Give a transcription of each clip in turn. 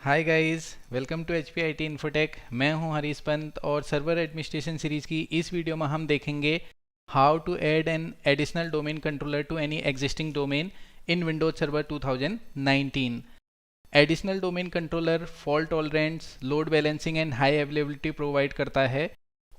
Hi guys, welcome to HPIT Infotech. मैं हूं हरीश पंत और सर्वर एडमिनिस्ट्रेशन सीरीज़ की इस वीडियो में हम देखेंगे how to add an additional domain controller to any existing domain in Windows server 2019। Additional domain controller fault tolerance, load balancing and high availability provide करता है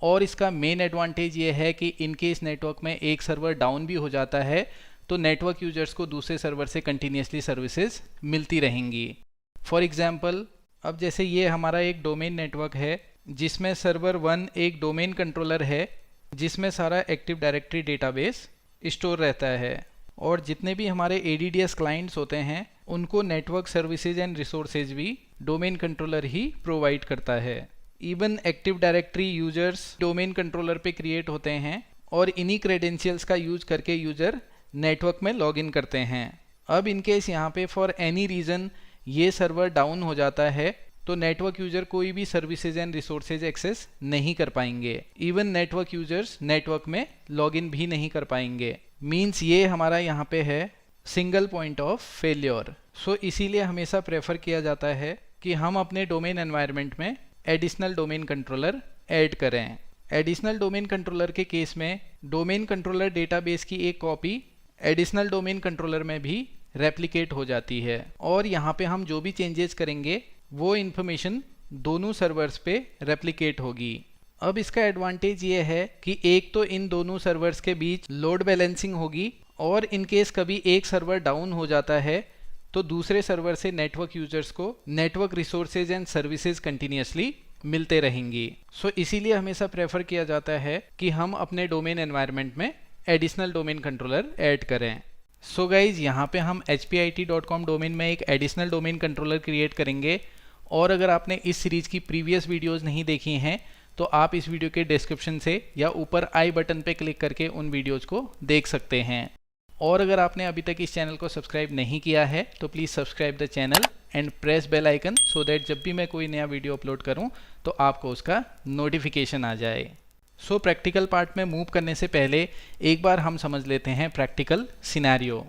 और इसका मेन एडवांटेज ये है कि इनकेस नेटवर्क में एक सर्वर डाउन भी हो जाता है तो नेटवर्क यूजर्स को दूसरे सर्वर से कंटिन्यूसली सर्विसेज मिलती रहेंगी। फॉर एग्जाम्पल, अब जैसे ये हमारा एक डोमेन नेटवर्क है जिसमें सर्वर 1 एक डोमेन कंट्रोलर है जिसमें सारा एक्टिव डायरेक्टरी डेटाबेस स्टोर रहता है और जितने भी हमारे ADDS क्लाइंट्स होते हैं उनको नेटवर्क सर्विसेज एंड रिसोर्सेज भी डोमेन कंट्रोलर ही प्रोवाइड करता है। Even active directory users domain controller पे क्रिएट होते हैं और इन्हीं क्रेडेंशियल्स का यूज करके यूजर नेटवर्क में लॉग इन करते हैं। अब इनकेस यहाँ पे फॉर एनी रीज़न ये सर्वर डाउन हो जाता है तो नेटवर्क यूजर कोई भी सर्विसेज एंड रिसोर्सेज एक्सेस नहीं कर पाएंगे। इवन नेटवर्क यूजर्स नेटवर्क में लॉगिन भी नहीं कर पाएंगे। मींस ये हमारा यहाँ पे है सिंगल पॉइंट ऑफ फेलियर। सो इसीलिए हमेशा प्रेफर किया जाता है कि हम अपने डोमेन एनवायरनमेंट में एडिशनल डोमेन कंट्रोलर ऐड करें। एडिशनल डोमेन कंट्रोलर के केस में डोमेन कंट्रोलर डेटाबेस की एक कॉपी एडिशनल डोमेन कंट्रोलर में भी रेप्लिकेट हो जाती है और यहाँ पे हम जो भी चेंजेस करेंगे वो इन्फॉर्मेशन दोनों सर्वर्स पे रेप्लिकेट होगी। अब इसका एडवांटेज ये है कि एक तो इन दोनों सर्वर्स के बीच लोड बैलेंसिंग होगी और इन केस कभी एक सर्वर डाउन हो जाता है तो दूसरे सर्वर से नेटवर्क यूजर्स को network resources and services continuously मिलते रहेंगी। सो इसीलिए हमेशा प्रेफर किया जाता है कि हम अपने डोमेन एनवायरनमेंट में एडिशनल डोमेन कंट्रोलर ऐड करें। सो गाइज, यहाँ पे हम hpit.com डोमेन में एक एडिशनल डोमेन कंट्रोलर क्रिएट करेंगे और अगर आपने इस सीरीज़ की प्रीवियस वीडियोस नहीं देखी हैं तो आप इस वीडियो के डिस्क्रिप्शन से या ऊपर आई बटन पे क्लिक करके उन वीडियोस को देख सकते हैं। और अगर आपने अभी तक इस चैनल को सब्सक्राइब नहीं किया है तो please subscribe the channel and press bell icon so that जब भी मैं कोई नया वीडियो अपलोड करूँ तो आपको उसका नोटिफिकेशन आ जाए। सो प्रैक्टिकल पार्ट में मूव करने से पहले एक बार हम समझ लेते हैं प्रैक्टिकल सिनेरियो।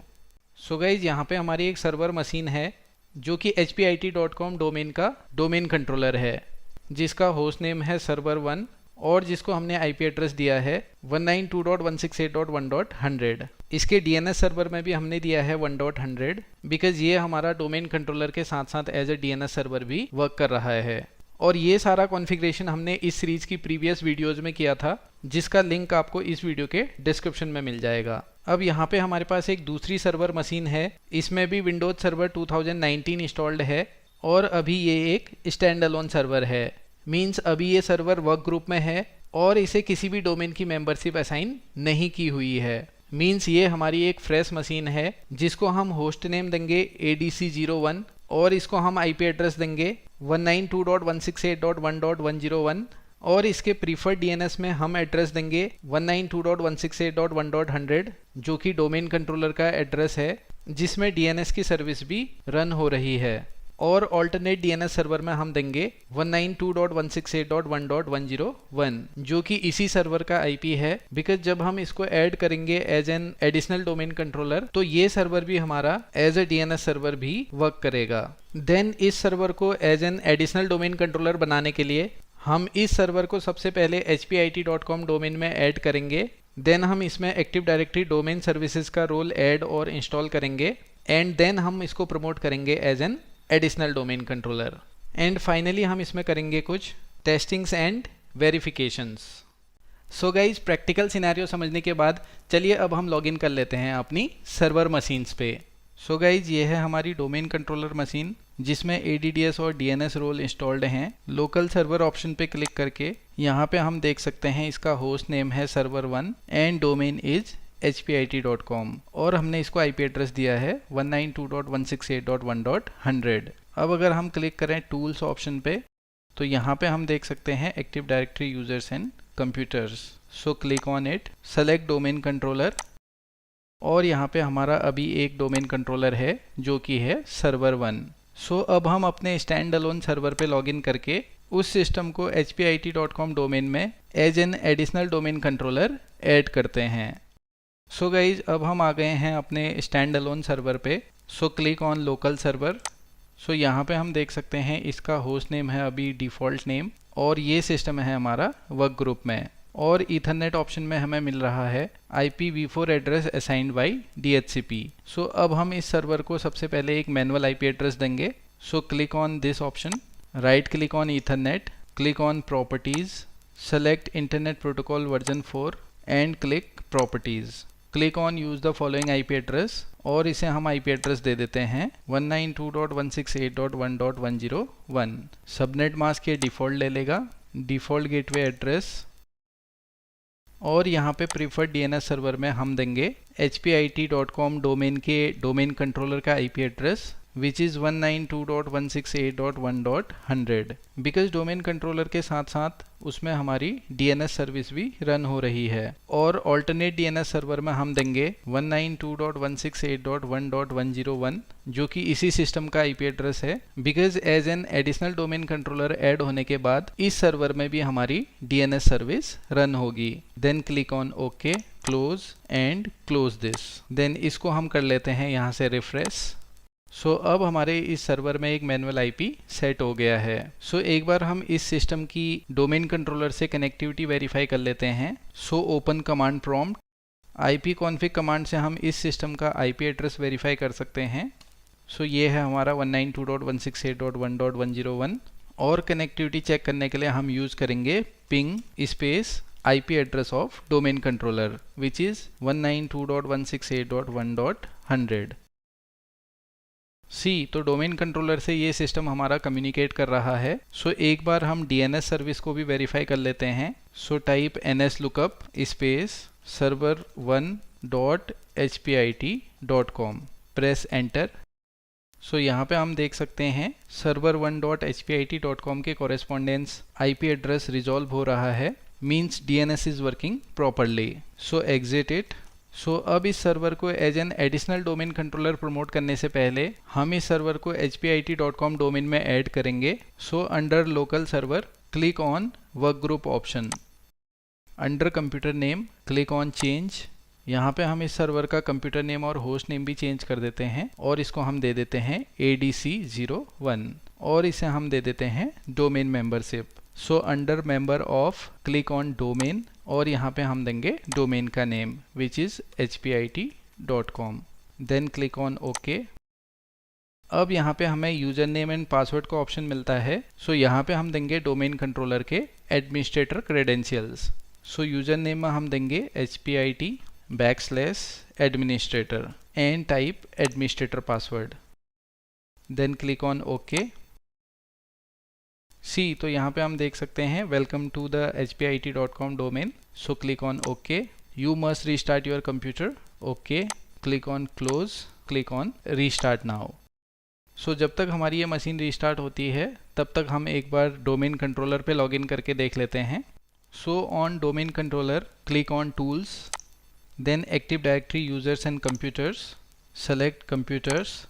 सो गाइज, यहाँ पे हमारी एक सर्वर मशीन है जो कि hpit.com डोमेन का डोमेन कंट्रोलर है जिसका होस्ट नेम है सर्वर 1 और जिसको हमने IP एड्रेस दिया है 192.168.1.100। इसके DNS सर्वर में भी हमने दिया है 1.100 बिकॉज ये हमारा डोमेन कंट्रोलर के साथ साथ एज ए DNS सर्वर भी वर्क कर रहा है। और ये सारा कॉन्फ़िगरेशन हमने इस सीरीज की प्रीवियस वीडियोस में किया था जिसका लिंक आपको इस वीडियो के डिस्क्रिप्शन में मिल जाएगा। अब यहाँ पे हमारे पास एक दूसरी सर्वर मशीन है, इसमें भी विंडोज सर्वर 2019 इंस्टॉल्ड है और अभी ये एक स्टैंड अलोन सर्वर है। मींस अभी ये सर्वर वर्क ग्रुप में है और इसे किसी भी डोमेन की मेंबरशिप असाइन नहीं की हुई है। मींस ये हमारी एक फ्रेश मशीन है जिसको हम होस्ट नेम देंगे ADC01 और इसको हम IP एड्रेस देंगे 192.168.1.101 और इसके प्रीफर्ड DNS में हम एड्रेस देंगे 192.168.1.100 जो कि डोमेन कंट्रोलर का एड्रेस है जिसमें DNS की सर्विस भी रन हो रही है। और ऑल्टरनेट DNS सर्वर में हम देंगे 192.168.1.101 जो कि इसी सर्वर का IP है बिकॉज जब हम इसको ऐड करेंगे as an additional domain controller तो ये सर्वर भी हमारा एज ए DNS सर्वर भी वर्क करेगा। देन इस सर्वर को as an additional domain controller बनाने के लिए हम इस सर्वर को सबसे पहले hpit.com डोमेन में ऐड करेंगे। देन हम इसमें एक्टिव डायरेक्टरी डोमेन सर्विसेज का रोल ऐड और इंस्टॉल करेंगे एंड देन हम इसको प्रमोट करेंगे as an additional domain controller and finally हम इसमें करेंगे कुछ testings and verifications. So guys, practical scenario समझने के बाद चलिए अब हम लॉगिन कर लेते हैं अपनी सर्वर मशीन्स पे। सो गाइज, ये है हमारी डोमेन कंट्रोलर मशीन जिसमें ADDS और DNS रोल इंस्टॉल्ड हैं। लोकल सर्वर ऑप्शन पे क्लिक करके यहाँ पे हम देख सकते हैं इसका होस्ट नेम है server 1 and domain is hpit.com और हमने इसको IP एड्रेस दिया है 192.168.1.100। अब अगर हम क्लिक करें टूल्स ऑप्शन पे तो यहाँ पे हम देख सकते हैं active directory users and computers. So click on it, select domain controller और यहाँ पे हमारा अभी एक डोमेन कंट्रोलर है जो कि है सर्वर 1। सो अब हम अपने स्टैंड अलोन सर्वर पे लॉगिन करके उस सिस्टम को hpit.com डोमेन में as an additional domain controller add करते हैं। सो गाइज, अब हम आ गए हैं अपने स्टैंड अलोन सर्वर पे। So click on local server. So यहाँ पे हम देख सकते हैं इसका होस्ट नेम है अभी डिफ़ॉल्ट नेम, और ये सिस्टम है हमारा वर्क ग्रुप में। और ईथरनेट ऑप्शन में हमें मिल रहा है IPv4 address assigned by DHCP। सो अब हम इस सर्वर को सबसे पहले एक मैनुअल IP एड्रेस देंगे। सो click on this option, right click on Ethernet, click on properties, select internet protocol version 4 and click properties. Click on use the following IP address, और इसे हम IP एड्रेस दे देते हैं 192.168.1.101। सबनेट मास्क ये default ले लेगा, default gateway address, और यहाँ पे प्रीफर्ड DNS सर्वर में हम देंगे hpit.com डोमेन के डोमेन कंट्रोलर का IP address which is 192.168.1.100। Because domain controller के साथ साथ उसमें हमारी DNS सर्विस भी रन हो रही है। और ऑल्टरनेट DNS सर्वर में हम देंगे 192.168.1.101 जो कि इसी सिस्टम का IP एड्रेस है। Because as an additional domain controller add होने के बाद इस सर्वर में भी हमारी DNS सर्विस रन होगी। Then click on okay, close and close this. देन इसको हम कर लेते हैं यहाँ से रिफ्रेश। सो अब हमारे इस सर्वर में एक मैनुअल IP सेट हो गया है। सो एक बार हम इस सिस्टम की डोमेन कंट्रोलर से कनेक्टिविटी वेरीफाई कर लेते हैं। So open command prompt, ipconfig command से हम इस सिस्टम का IP एड्रेस वेरीफाई कर सकते हैं। सो ये है हमारा 192.168.1.101, और कनेक्टिविटी चेक करने के लिए हम यूज़ करेंगे ping space IP address of domain controller which is 192.168.1.100। तो डोमेन कंट्रोलर से ये सिस्टम हमारा कम्युनिकेट कर रहा है। सो एक बार हम DNS सर्विस को भी वेरीफाई कर लेते हैं। So type nslookup space server1.hpit.com, press enter. So यहाँ पे हम देख सकते हैं server1.hpit.com के कॉरेस्पॉन्डेंस IP एड्रेस रिजॉल्व हो रहा है, means DNS is working properly. So exit it. So अब इस सर्वर को as an additional domain controller promote करने से पहले हम इस सर्वर को hpit.com डोमेन में ऐड करेंगे। So under local server click on work group option, under computer name click on change. यहाँ पे हम इस सर्वर का कंप्यूटर नेम और होस्ट नेम भी चेंज कर देते हैं, और इसको हम दे देते हैं ADC01, और इसे हम दे देते हैं domain membership. So under member of click on domain, और यहाँ पे हम देंगे डोमेन का name which is hpit.com। Then click on okay. अब यहाँ पे हमें यूजर नेम एंड पासवर्ड का ऑप्शन मिलता है। सो यहाँ पे हम देंगे डोमेन कंट्रोलर के administrator credentials. So user name में हम देंगे hpit/administrator and type administrator password. Then click on okay. तो यहाँ पे हम देख सकते हैं welcome to the hpit.com domain. So click on okay. You must restart your computer. Okay, click on close, click on restart now. So जब तक हमारी ये मशीन रीस्टार्ट होती है तब तक हम एक बार डोमेन कंट्रोलर पे लॉगिन करके देख लेते हैं। So on domain controller click on tools, then active directory users and computers, select computers,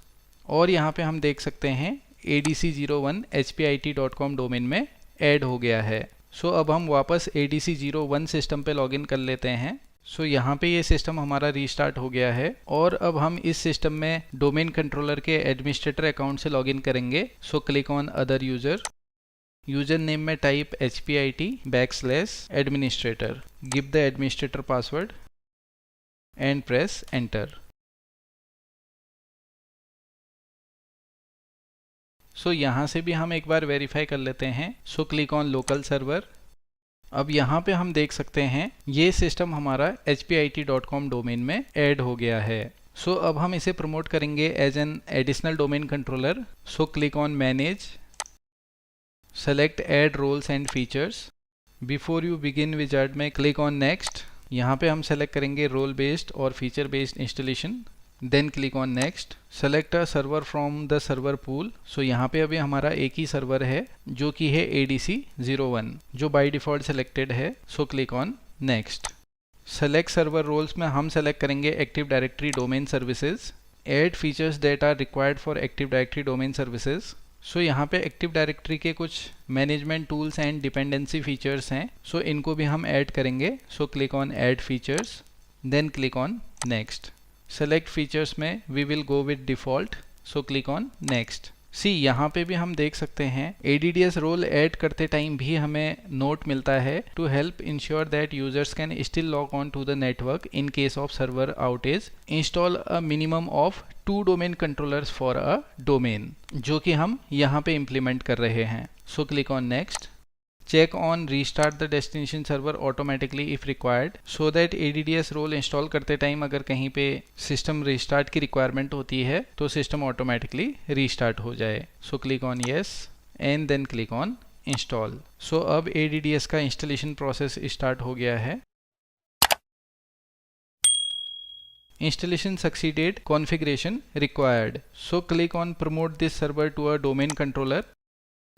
और यहाँ पे हम देख सकते हैं ADC01 hpit.com डोमेन में ऐड हो गया है। सो अब हम वापस ADC01 सिस्टम पे लॉगिन कर लेते हैं। सो यहाँ पे ये सिस्टम हमारा रीस्टार्ट हो गया है, और अब हम इस सिस्टम में डोमेन कंट्रोलर के एडमिनिस्ट्रेटर अकाउंट से लॉगिन करेंगे। So click on other user, user name में type hpit/administrator, give the administrator password and press enter. So यहाँ से भी हम एक बार वेरीफाई कर लेते हैं। So click on local server. अब यहाँ पे हम देख सकते हैं ये सिस्टम हमारा hpit.com डोमेन में ऐड हो गया है। सो अब हम इसे प्रमोट करेंगे as an additional domain controller. So click on manage, select add roles and features. Before you begin wizard में क्लिक ऑन नेक्स्ट। यहाँ पे हम सेलेक्ट करेंगे रोल बेस्ड और feature based installation. Then click on next, select a server from the server pool. So यहाँ पे अभी हमारा एक ही सर्वर है जो कि है ADC01 जो बाय डिफ़ॉल्ट सेलेक्टेड है। So click on next. Select server roles में हम सेलेक्ट करेंगे active directory domain services. Add features that are required for active directory domain services. So यहाँ पे एक्टिव डायरेक्टरी के कुछ management tools and dependency features हैं। So इनको भी हम ऐड करेंगे। So click on add features, then click on next. Select features में we will go with default. So click on next. सी यहाँ पे भी हम देख सकते हैं ADDS रोल ऐड करते टाइम भी हमें नोट मिलता है to help ensure that users can still log on to the network in case of server outage, install a minimum of 2 domain controllers for a domain, जो कि हम यहाँ पे इम्प्लीमेंट कर रहे हैं। So click on next. Check on restart the destination server automatically if required, so that ADDS role install करते time अगर कहीं पे सिस्टम रिस्टार्ट की रिक्वायरमेंट होती है तो सिस्टम ऑटोमेटिकली रीस्टार्ट हो जाए। So click on yes and then click on install. So अब ADDS का इंस्टॉलेशन प्रोसेस स्टार्ट हो गया है। Installation succeeded, configuration required. So click on promote this server to a domain controller.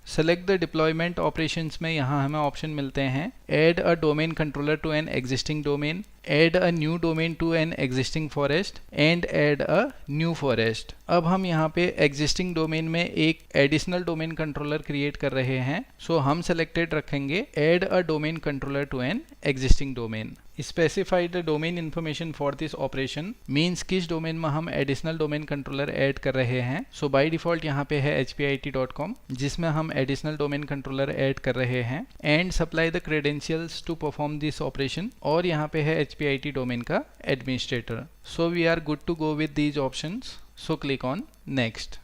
Select the deployment operations में यहाँ हमें option मिलते हैं add a domain controller to an existing domain, add a new domain to an existing forest and add a new forest. अब हम यहाँ पे existing domain में एक एडिशनल डोमेन कंट्रोलर क्रिएट कर रहे हैं। सो हम सेलेक्टेड रखेंगे add a domain controller to an existing domain. Specify the domain information for this operation means किस डोमेन में हम एडिशनल डोमेन कंट्रोलर ऐड कर रहे हैं। सो बाय डिफॉल्ट यहाँ पे है hpit.com जिसमें हम एडिशनल डोमेन कंट्रोलर ऐड कर रहे हैं and supply the credentials to perform this operation, और यहाँ पे है hpit डोमेन का administrator. So we are good to go with these options. So click on next.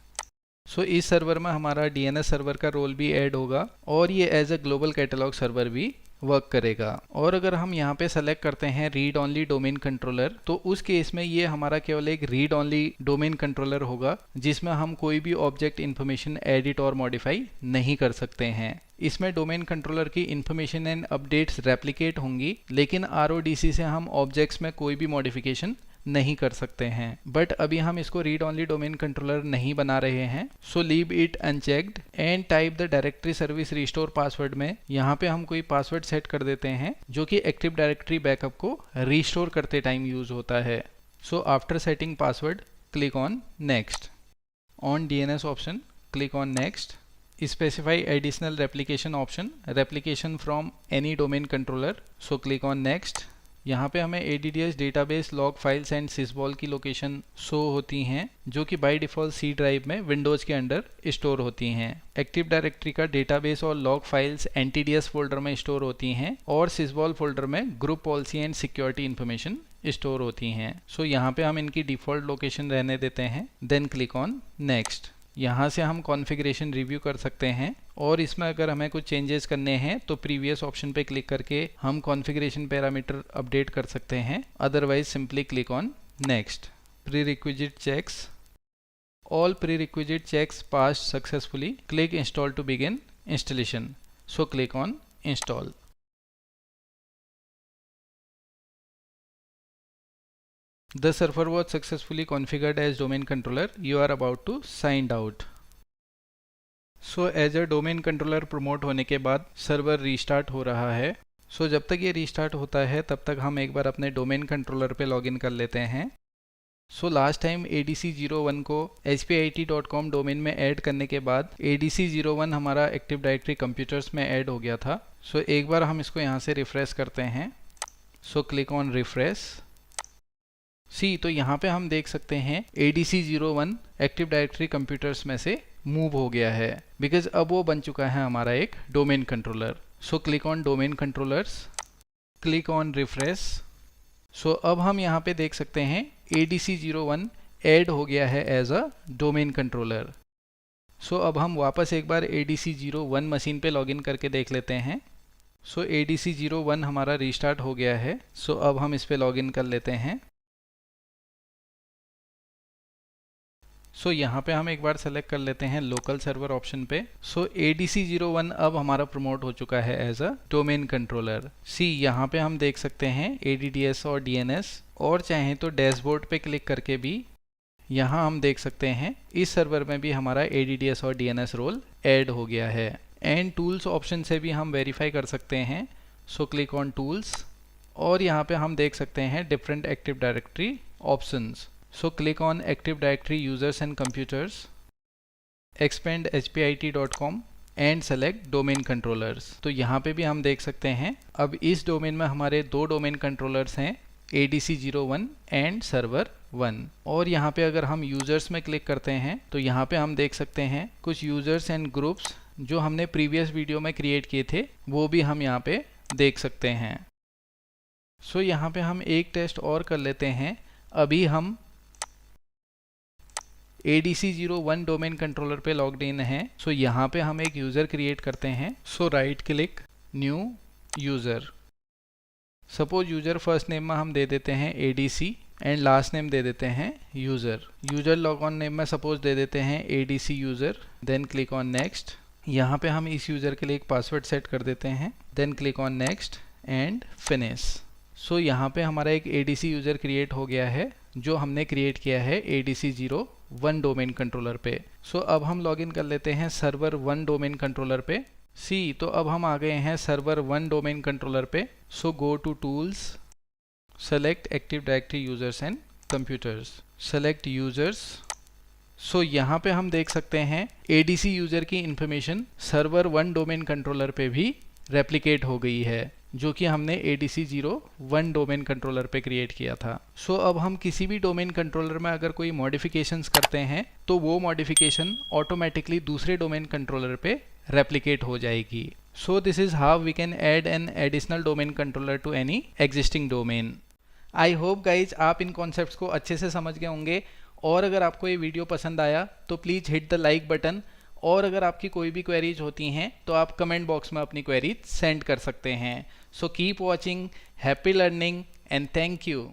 So इस सर्वर में हमारा DNS सर्वर का रोल भी ऐड होगा और ये as a global catalog server भी वर्क करेगा। और अगर हम यहाँ पे सेलेक्ट करते हैं रीड ओनली डोमेन कंट्रोलर, तो उस केस में ये हमारा केवल एक रीड ओनली डोमेन कंट्रोलर होगा जिसमें हम कोई भी ऑब्जेक्ट इन्फॉर्मेशन एडिट और मॉडिफाई नहीं कर सकते हैं। इसमें डोमेन कंट्रोलर की इन्फॉर्मेशन एंड अपडेट्स रेप्लिकेट होंगी, लेकिन RODC से हम ऑब्जेक्ट्स में कोई भी मॉडिफिकेशन नहीं कर सकते हैं। बट अभी हम इसको रीड ओनली डोमेन कंट्रोलर नहीं बना रहे हैं। So leave it unchecked and type the directory service restore password में यहाँ पे हम कोई पासवर्ड सेट कर देते हैं जो कि एक्टिव डायरेक्टरी बैकअप को रिस्टोर करते टाइम यूज होता है। So after setting password click on next. On DNS option click on next. Specify additional replication option, replication from any domain controller. So click on next. यहाँ पे हमें ADDS database log files and SYSVOL की location show होती हैं जो कि by default C drive में Windows के अंडर स्टोर होती हैं। एक्टिव डायरेक्टरी का डेटाबेस और लॉग फाइल्स NTDS फोल्डर में स्टोर होती हैं और सिसबॉल फोल्डर में group policy and security information store होती हैं। सो यहाँ पे हम इनकी डिफ़ॉल्ट लोकेशन रहने देते हैं। Then click on next. यहाँ से हम कॉन्फ़िगरेशन रिव्यू कर सकते हैं और इसमें अगर हमें कुछ चेंजेस करने हैं तो प्रीवियस ऑप्शन पे क्लिक करके हम कॉन्फ़िगरेशन पैरामीटर अपडेट कर सकते हैं। Otherwise simply click on next. Prerequisite checks, all prerequisite checks passed successfully, click install to begin installation. So click on install. The server was successfully configured as domain controller. You are about to sign out. So as a domain controller promote होने के बाद server restart हो रहा है। So जब तक ये restart होता है तब तक हम एक बार अपने डोमेन कंट्रोलर पे लॉगिन कर लेते हैं। सो लास्ट टाइम ADC01 को hpit.com डोमेन में ऐड करने के बाद ADC01 हमारा एक्टिव डायरेक्टरी कंप्यूटर्स में ऐड हो गया था। सो एक बार हम इसको यहाँ से रिफ्रेश करते हैं। So click on refresh. तो यहाँ पे हम देख सकते हैं ADC01 एक्टिव डायरेक्टरी कंप्यूटर्स में से मूव हो गया है बिकॉज अब वो बन चुका है हमारा एक domain controller. So click on domain controllers, click on refresh. So अब हम यहाँ पे देख सकते हैं ADC01 ऐड हो गया है एज अ डोमेन कंट्रोलर। सो अब हम वापस एक बार ADC01 मशीन पे लॉगिन करके देख लेते हैं। सो ADC01 हमारा रीस्टार्ट हो गया है। सो अब हम इस पे लॉगिन कर लेते हैं। सो यहाँ पे हम एक बार सेलेक्ट कर लेते हैं लोकल सर्वर ऑप्शन पे। सो ADC01 अब हमारा प्रमोट हो चुका है एज अ डोमेन कंट्रोलर। यहाँ पे हम देख सकते हैं ADDS और DNS, और चाहें तो डैशबोर्ड पे क्लिक करके भी यहाँ हम देख सकते हैं इस सर्वर में भी हमारा ADDS और DNS रोल ऐड हो गया है। एंड टूल्स ऑप्शन से भी हम वेरीफाई कर सकते हैं। सो क्लिक ऑन टूल्स, और यहाँ पे हम देख सकते हैं different active directory options. So click on Active Directory Users and Computers, expand hpit.com and select Domain Controllers। तो यहाँ पे भी हम देख सकते हैं अब इस डोमेन में हमारे दो डोमेन कंट्रोलर्स हैं ADC01 एंड सर्वर 1। और यहाँ पे अगर हम यूज़र्स में क्लिक करते हैं तो यहाँ पे हम देख सकते हैं कुछ यूज़र्स एंड ग्रुप्स जो हमने प्रीवियस वीडियो में क्रिएट किए थे वो भी हम यहाँ पे देख सकते हैं। सो यहाँ पे हम एक टेस्ट और कर लेते हैं। अभी हम ADC01 डोमेन कंट्रोलर पे लॉग्ड इन हैं। सो यहाँ पे हम एक यूज़र क्रिएट करते हैं। So right click, new user. Suppose user first name में हम दे देते हैं ADC एंड लास्ट नेम दे देते हैं user. User log on name में सपोज दे देते हैं ADC user, then click on next. यहाँ पे हम इस यूज़र के लिए एक पासवर्ड सेट कर देते हैं, then click on next and finish. So यहाँ पे हमारा एक ADC यूज़र क्रिएट हो गया है जो हमने क्रिएट किया है ADC01 डोमेन कंट्रोलर पे। सो अब हम लॉगिन कर लेते हैं सर्वर 1 डोमेन कंट्रोलर पे। तो अब हम आ गए हैं सर्वर 1 डोमेन कंट्रोलर पे। So go to tools, select active directory users and computers, select users. So यहाँ पे हम देख सकते हैं ADC यूजर की इंफॉर्मेशन सर्वर 1 डोमेन कंट्रोलर पे भी रेप्लिकेट हो गई है जो कि हमने ADC01 डोमेन कंट्रोलर पे क्रिएट किया था। सो अब हम किसी भी डोमेन कंट्रोलर में अगर कोई मॉडिफिकेशंस करते हैं तो वो मॉडिफिकेशन ऑटोमेटिकली दूसरे डोमेन कंट्रोलर पे रेप्लिकेट हो जाएगी। So this is how we can add an additional domain controller to any existing domain. I hope guys आप इन कॉन्सेप्ट्स को अच्छे से समझ गए होंगे, और अगर आपको ये वीडियो पसंद आया तो please hit the like button, और अगर आपकी कोई भी क्वेरीज होती हैं तो आप कमेंट बॉक्स में अपनी क्वेरीज सेंड कर सकते हैं। So keep watching, happy learning and thank you.